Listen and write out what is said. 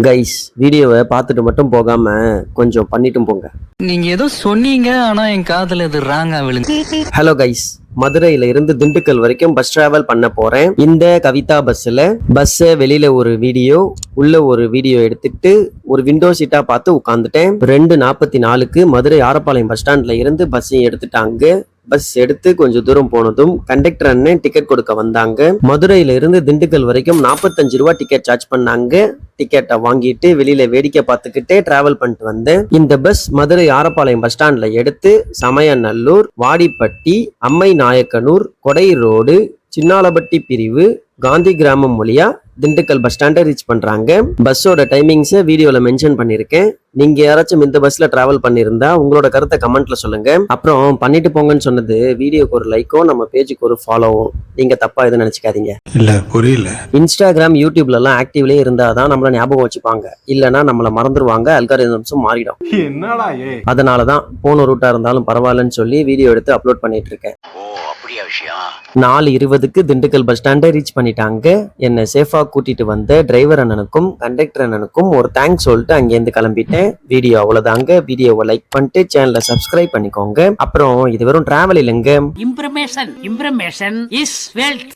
Guys, வீடியோவை பார்த்துட்டு மட்டும் போகாம கொஞ்சம் பண்ணிட்டும் போங்க. நீங்க ஏதோ சொன்னீங்க, ஆனா என் காதுல இது ராங்கா விழுந்து. ஹலோ கைஸ், மதுரையில இருந்து திண்டுக்கல் வரைக்கும் பஸ் டிராவல் பண்ண போறேன். இந்த கவிதா பஸ்ஸை வெளியில ஒரு வீடியோ, உள்ள ஒரு வீடியோ எடுத்துட்டு ஒரு விண்டோ சீட்டா பார்த்து உட்காந்துட்டேன். 2:44க்கு மதுரை ஆரப்பாளையம் பஸ் ஸ்டாண்ட்ல இருந்து பஸ்ஸையும் எடுத்துட்டாங்க. பஸ் எடுத்து கொஞ்சம் தூரம் போனதும் கண்டக்டர் அண்ணன் டிக்கெட் கொடுக்க வந்தாங்க. மதுரையில இருந்து திண்டுக்கல் வரைக்கும் 45 ரூபா டிக்கெட் சார்ஜ் பண்ணாங்க. டிக்கெட்டை வாங்கிட்டு வெளியில வேடிக்கை பார்த்துக்கிட்டே டிராவல் பண்ணிட்டு வந்தேன். இந்த பஸ் மதுரை ஆரப்பாளையம் பஸ் ஸ்டாண்ட்ல எடுத்து சமயநல்லூர், வாடிப்பட்டி, அம்மை நாயக்கனூர், கொடை ரோடு, சின்னாலப்பட்டி பிரிவு, காந்தி கிராமம் வழியா திண்டுக்கல் பஸ் ஸ்டாண்டை ரீச் பண்றாங்க. பஸ்ஸோட டைமிங்ஸை வீடியோல மென்ஷன் பண்ணிருக்கேன். நீங்க யாராச்சும் இந்த பஸ்ல டிராவல் பண்ணிருந்தா உங்களோட கருத்தை கமெண்ட்ல சொல்லுங்க. அப்புறம் பண்ணிட்டு போங்கன்னு சொன்னது வீடியோக்கு ஒரு லைக்கும் நம்ம பேஜுக்கு ஒரு ஃபாலோவும். நீங்க தப்பா எதுவும் நினைச்சுக்காதீங்க. இல்ல புரியல. இன்ஸ்டாகிராம், யூடியூப்ல எல்லாம் ஆக்டிவ்லயே இருந்தாதான் நம்மள ஞாபகம் வச்சுப்பாங்க. இல்லனா நம்மள மறந்துடுவாங்க. அல்காரிதம்ஸும் மாறிடும். அதனாலதான் போன ரூட்டா இருந்தாலும் பரவாயில்லன்னு சொல்லி வீடியோ எடுத்து அப்லோட் பண்ணிட்டு இருக்கேன். 4:20க்கு திண்டுக்கல் பஸ் ஸ்டாண்டை ரீச் பண்ணிட்டாங்க. என்னை சேஃபா கூட்டிட்டு வந்த டிரைவர் அண்ணனுக்கும் கண்டக்டர் அண்ணனுக்கும் ஒரு தேங்க்ஸ் சொல்லிட்டு அங்கேருந்து கிளம்பிட்டேன். வீடியோ அவ்வளவுதாங்க. வீடியோவை லைக் பண்ணிட்டு சேனலை சப்ஸ்கிரைப் பண்ணிக்கோங்க. அப்புறம் இது வெறும் டிராவல் இல்லைங்க. இம்ப்ரமேஷன் இஸ் வெல்த்.